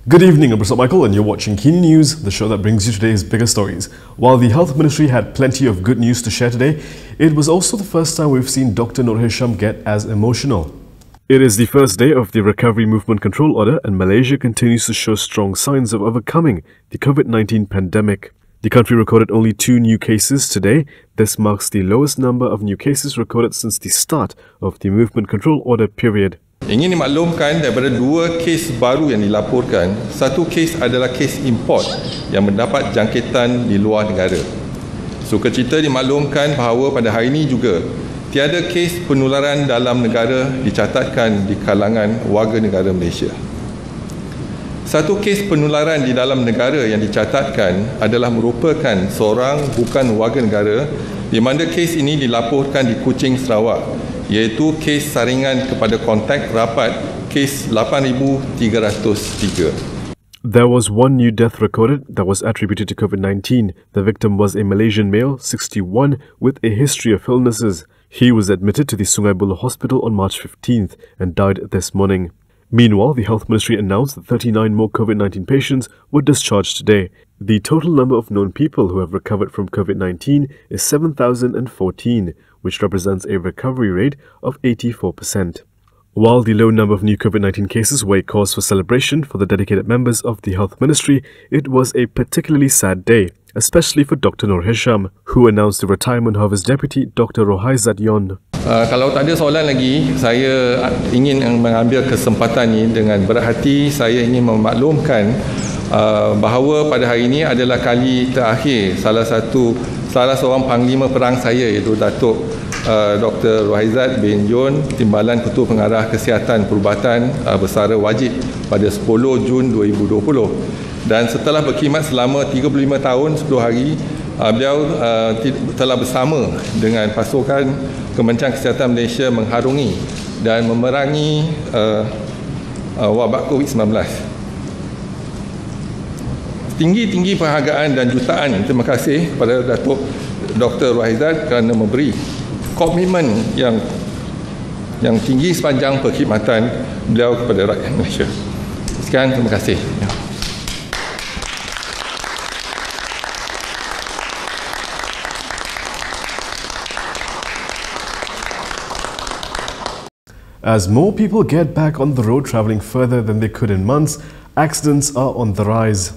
Good evening, I'm Michael and you're watching Kini News, the show that brings you today's biggest stories. While the Health Ministry had plenty of good news to share today, it was also the first time we've seen Dr Noor Hisham get as emotional. It is the first day of the Recovery Movement Control Order and Malaysia continues to show strong signs of overcoming the COVID-19 pandemic. The country recorded only 2 new cases today. This marks the lowest number of new cases recorded since the start of the Movement Control Order period. Ingin dimaklumkan daripada 2 kes baru yang dilaporkan, satu kes adalah kes import yang mendapat jangkitan di luar negara. Suka cita dimaklumkan bahawa pada hari ini juga tiada kes penularan dalam negara dicatatkan di kalangan warga negara Malaysia. Satu kes penularan di dalam negara yang dicatatkan adalah merupakan seorang bukan warga negara di mana kes ini dilaporkan di Kuching, Sarawak, iaitu kes saringan kepada kontak rapat kes 8,303. There was 1 new death recorded that was attributed to COVID-19. The victim was a Malaysian male, 61, with a history of illnesses. He was admitted to the Sungai Buloh Hospital on March 15th and died this morning. Meanwhile, the Health Ministry announced that 39 more COVID-19 patients were discharged today. The total number of known people who have recovered from COVID-19 is 7,014, which represents a recovery rate of 84%. While the low number of new COVID-19 cases were a cause for celebration for the dedicated members of the Health Ministry, it was a particularly sad day, especially for Dr Noor Hisham, who announced the retirement of his deputy, Dr Rohaizat Yon. Kalau tak ada soalan lagi, saya ingin mengambil kesempatan ini dengan berhati saya ingin memaklumkan bahawa pada hari ini adalah kali terakhir salah seorang panglima perang saya iaitu Datuk Dr Rohaizat Yon, Timbalan Ketua Pengarah Kesihatan Perubatan bersara wajib pada 10 Jun 2020. Dan setelah berkhidmat selama 35 tahun 10 hari, beliau telah bersama dengan pasukan Kementerian Kesihatan Malaysia mengharungi dan memerangi wabak COVID-19. Tinggi-tinggi penghargaan dan jutaan terima kasih kepada Datuk Dr Rohaizat kerana memberi komitmen yang tinggi sepanjang perkhidmatan beliau kepada rakyat Malaysia. Sekian, terima kasih. As more people get back on the road travelling further than they could in months, accidents are on the rise.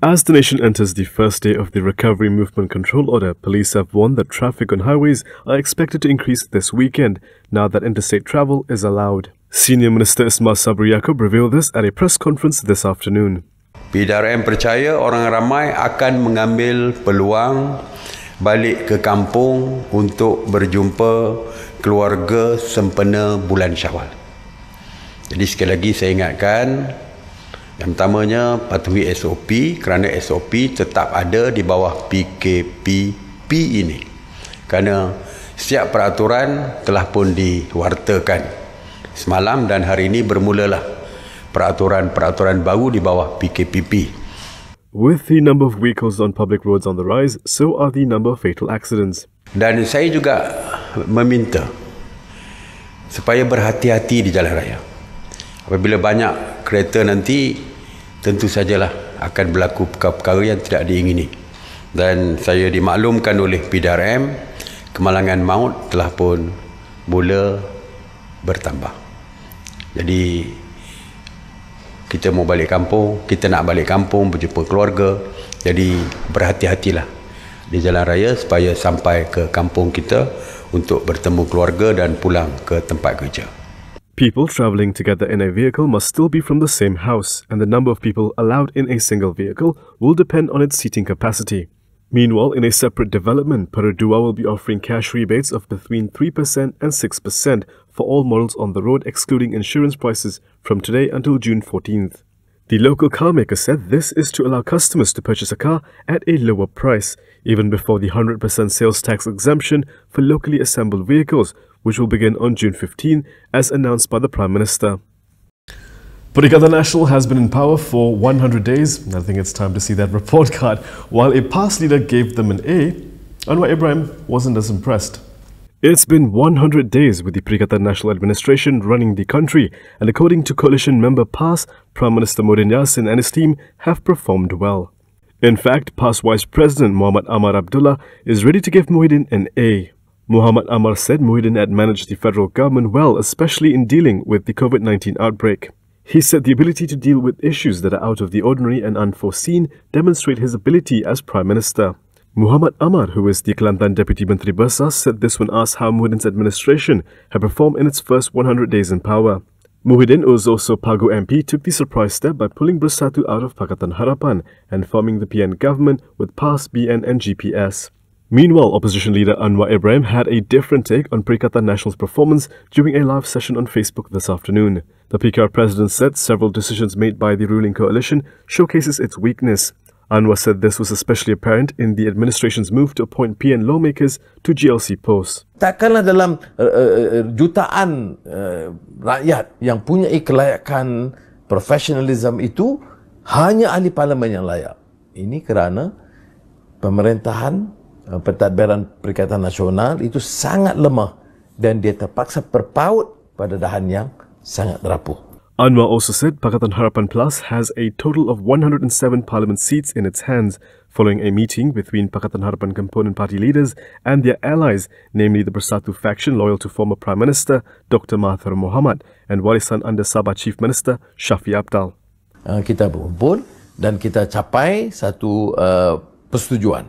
As the nation enters the first day of the Recovery Movement Control Order, police have warned that traffic on highways are expected to increase this weekend, now that interstate travel is allowed. Senior Minister Ismail Sabri Yaakob revealed this at a press conference this afternoon. PDRM percaya orang ramai akan mengambil peluang balik ke kampung untuk berjumpa keluarga sempena bulan Syawal. Jadi sekali lagi saya ingatkan, yang pertamanya patuhi SOP kerana SOP tetap ada di bawah PKPP ini. Kerana setiap peraturan telah pun diwartakan. Semalam dan hari ini bermulalah peraturan-peraturan baru di bawah PKPP. With the number of vehicles on public roads on the rise, so are the number of fatal accidents. Dan saya juga meminta supaya berhati-hati di jalan raya. Apabila banyak kereta nanti, tentu sajalah akan berlaku perkara-perkara yang tidak diingini. Dan saya dimaklumkan oleh PDRM, kemalangan maut telah pun mula bertambah. Jadi kita mau balik kampung, kita nak balik kampung berjumpa keluarga. Jadi berhati-hatilah di jalan raya supaya sampai ke kampung kita untuk bertemu keluarga dan pulang ke tempat kerja. People travelling together in a vehicle must still be from the same house, and the number of people allowed in a single vehicle will depend on its seating capacity. Meanwhile, in a separate development, Perodua will be offering cash rebates of between 3% and 6% for all models on the road, excluding insurance prices, from today until June 14th. The local car maker said this is to allow customers to purchase a car at a lower price, even before the 100% sales tax exemption for locally assembled vehicles, which will begin on June 15, as announced by the Prime Minister. Perikatan Nasional has been in power for 100 days. I think it's time to see that report card. While a past leader gave them an A, Anwar Ibrahim wasn't as impressed. It's been 100 days with the Perikatan Nasional Administration running the country, and according to coalition member PAS, Prime Minister Muhyiddin Yassin and his team have performed well. In fact, PAS Vice President Muhammad Amar Abdullah is ready to give Muhyiddin an A. Muhammad Amar said Muhyiddin had managed the federal government well, especially in dealing with the COVID-19 outbreak. He said the ability to deal with issues that are out of the ordinary and unforeseen demonstrate his ability as Prime Minister. Muhammad Amar, who is the Kelantan Deputy Menteri Besar, said this when asked how Muhyiddin's administration had performed in its first 100 days in power. Muhyiddin, who is also Pagu MP, took the surprise step by pulling Bersatu out of Pakatan Harapan and forming the PN government with PAS, BN and GPS. Meanwhile, opposition leader Anwar Ibrahim had a different take on Perikatan Nasional's performance during a live session on Facebook this afternoon. The PKR president said several decisions made by the ruling coalition showcases its weakness. Anwar said this was especially apparent in the administration's move to appoint PN lawmakers to GLC posts. Takkanlah dalam jutaan rakyat yang punya kelayakan profesionalism itu hanya ahli parlimen yang layak. Ini kerana pemerintahan pentadbiran Perikatan Nasional itu sangat lemah dan dia terpaksa berpaut pada dahan yang sangat rapuh. Anwar also said Pakatan Harapan Plus has a total of 107 parliament seats in its hands, following a meeting between Pakatan Harapan component party leaders and their allies, namely the Bersatu faction loyal to former Prime Minister Dr Mahathir Mohamad and Warisan under Sabah Chief Minister Shafie Apdal. Kita berkumpul dan kita capai satu persetujuan.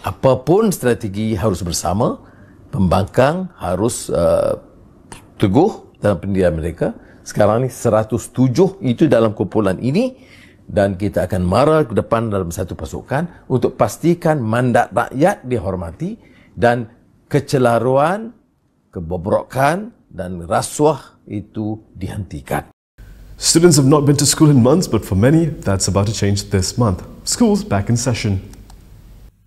Apapun strategi harus bersama, pembangkang harus teguh dalam pendirian mereka. Sekarang ni 107 itu dalam kumpulan ini dan kita akan mara ke depan dalam satu pasukan untuk pastikan mandat rakyat dihormati dan kecelaruan, kebobrokan dan rasuah itu dihentikan. Students have not been to school in months, but for many, that's about to change this month. Schools back in session.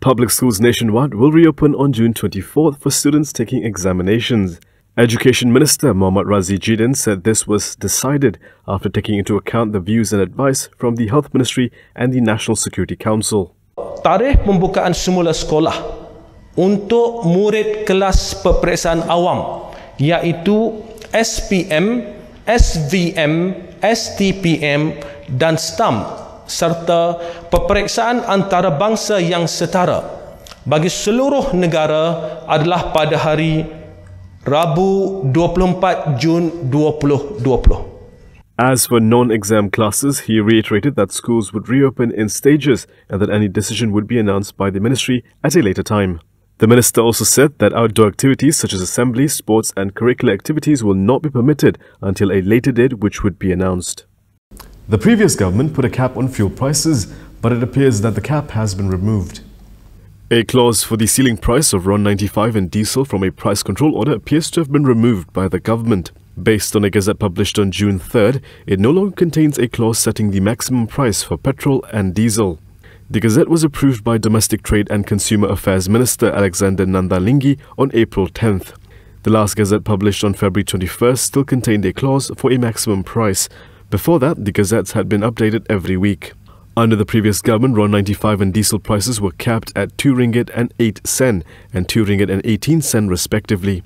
Public schools nationwide will reopen on June 24th for students taking examinations. Education Minister Muhammad Razi Jidin said this was decided after taking into account the views and advice from the Health Ministry and the National Security Council. Tarikh pembukaan semula sekolah untuk murid kelas peperiksaan awam iaitu SPM, SVM, STPM dan STAM serta peperiksaan antarabangsa yang setara bagi seluruh negara adalah pada hari Rabu 24 Jun 2020. As for non-exam classes, he reiterated that schools would reopen in stages and that any decision would be announced by the ministry at a later time. The minister also said that outdoor activities such as assemblies, sports and curricular activities will not be permitted until a later date which would be announced. The previous government put a cap on fuel prices, but it appears that the cap has been removed. A clause for the ceiling price of RON95 and diesel from a price control order appears to have been removed by the government. Based on a gazette published on June 3rd, it no longer contains a clause setting the maximum price for petrol and diesel. The gazette was approved by Domestic Trade and Consumer Affairs Minister Alexander Nandalingi on April 10th. The last gazette published on February 21st still contained a clause for a maximum price. Before that, the gazettes had been updated every week. Under the previous government, RON95 and diesel prices were capped at 2 ringgit and 8 sen and 2 ringgit and 18 sen respectively.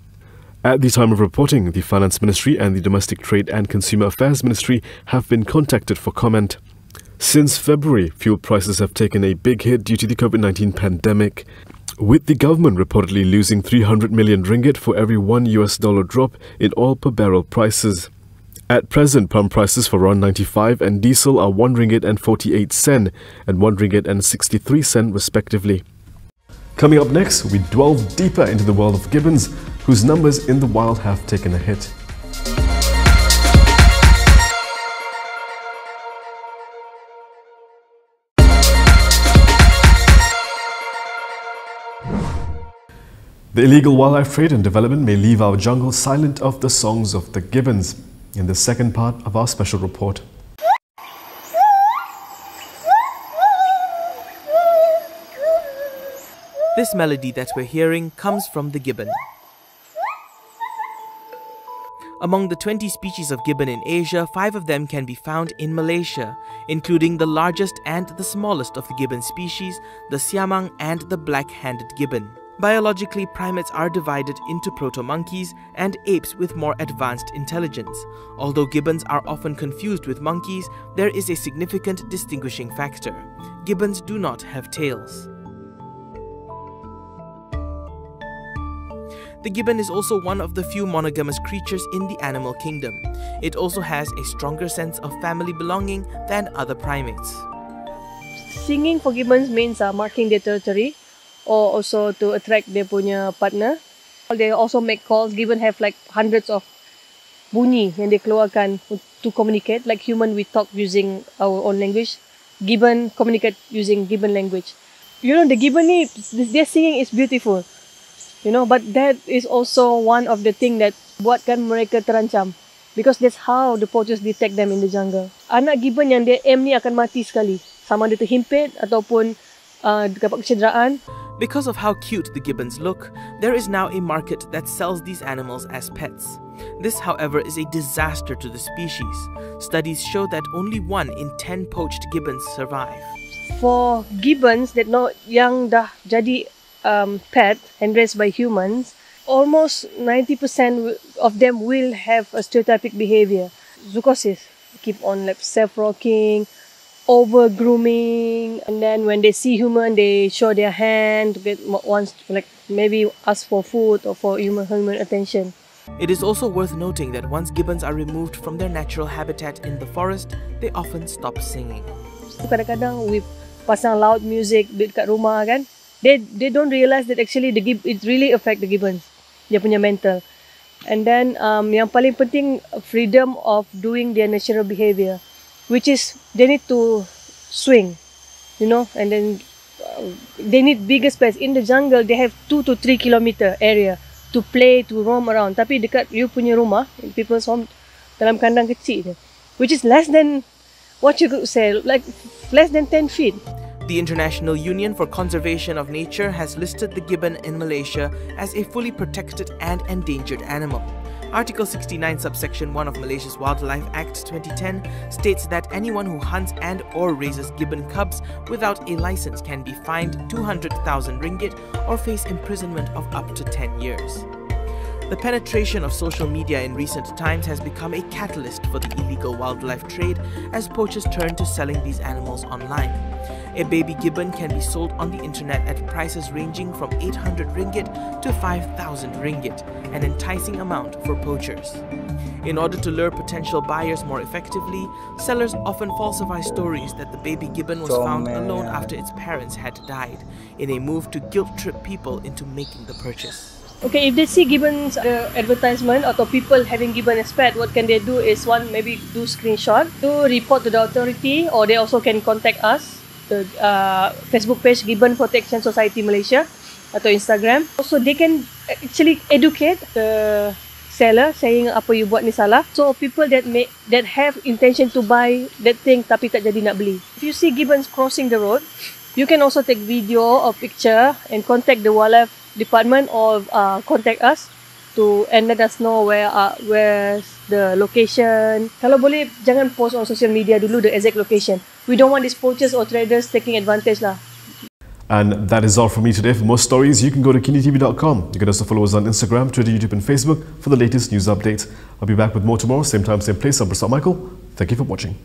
At the time of reporting, the Finance Ministry and the Domestic Trade and Consumer Affairs Ministry have been contacted for comment. Since February, fuel prices have taken a big hit due to the COVID-19 pandemic, with the government reportedly losing 300 million ringgit for every $1 drop in oil per barrel prices. At present, pump prices for RON95 and diesel are 1 ringgit and 48 sen and 1 ringgit and 63 sen respectively. Coming up next, we delve deeper into the world of gibbons, whose numbers in the wild have taken a hit. The illegal wildlife trade and development may leave our jungle silent of the songs of the gibbons. In the second part of our special report. This melody that we're hearing comes from the gibbon. Among the 20 species of gibbon in Asia, 5 of them can be found in Malaysia, including the largest and the smallest of the gibbon species, the siamang and the black-handed gibbon. Biologically, primates are divided into proto-monkeys and apes with more advanced intelligence. Although gibbons are often confused with monkeys, there is a significant distinguishing factor. Gibbons do not have tails. The gibbon is also one of the few monogamous creatures in the animal kingdom. It also has a stronger sense of family belonging than other primates. Singing for gibbons means marking their territory, or also to attract their punya partner. They also make calls. Gibbon have like hundreds of bunyi yang dia keluarkan to communicate. Like human, we talk using our own language. Gibbon communicate using gibbon language. You know, the gibbon ni, their singing is beautiful. You know, but that is also one of the thing that buatkan mereka terancam. Because that's how the poachers detect them in the jungle. Anak gibbon yang dia aim ni akan mati sekali. Sama dia terhimpit ataupun dapat kecederaan. Because of how cute the gibbons look, there is now a market that sells these animals as pets. This, however, is a disaster to the species. Studies show that only 1 in 10 poached gibbons survive. For gibbons that yang dah jadi pet and raised by humans, almost 90% of them will have a stereotypic behavior. Zoochosis, keep on like self-rocking, over-grooming, and then when they see human, they show their hand to get wants like maybe ask for food or for human attention. It is also worth noting that once gibbons are removed from their natural habitat in the forest, they often stop singing. Kadang-kadang we pasang loud music dekat rumah kan, they don't realize that actually it really affect the gibbons, dia punya mental. And then yang paling penting, freedom of doing their natural behavior, which is they need to swing, you know, and then they need bigger space. In the jungle, they have 2 to 3 kilometer area to play, to roam around. Tapi dekat you punya rumah, people's home, dalam kandang kecil je, which is less than, what you could say, like less than 10 feet. The International Union for Conservation of Nature has listed the gibbon in Malaysia as a fully protected and endangered animal. Article 69 subsection 1 of Malaysia's Wildlife Act 2010 states that anyone who hunts and or raises gibbon cubs without a license can be fined 200,000 ringgit or face imprisonment of up to 10 years. The penetration of social media in recent times has become a catalyst for the illegal wildlife trade as poachers turn to selling these animals online. A baby gibbon can be sold on the internet at prices ranging from 800 ringgit to 5,000 ringgit, an enticing amount for poachers. In order to lure potential buyers more effectively, sellers often falsify stories that the baby gibbon was found alone after its parents had died, in a move to guilt-trip people into making the purchase. Okay, if they see gibbons advertisement or people having gibbon as pet, what can they do is one, maybe do screenshot to report to the authority, or they also can contact us, the Facebook page Gibbon Protection Society Malaysia atau Instagram. Also, they can actually educate the seller saying apa you buat ni salah. So people that have intention to buy that thing tapi tak jadi nak beli. If you see gibbons crossing the road, you can also take video or picture and contact the wildlife department or contact us and let us know where's the location. Kalau boleh, jangan post on social media dulu the exact location. We don't want these poachers or traders taking advantage lah. And that is all from me today. For more stories, you can go to KiniTV.com. You can also follow us on Instagram, Twitter, YouTube and Facebook for the latest news updates. I'll be back with more tomorrow, same time, same place. I'm Prasad Michael. Thank you for watching.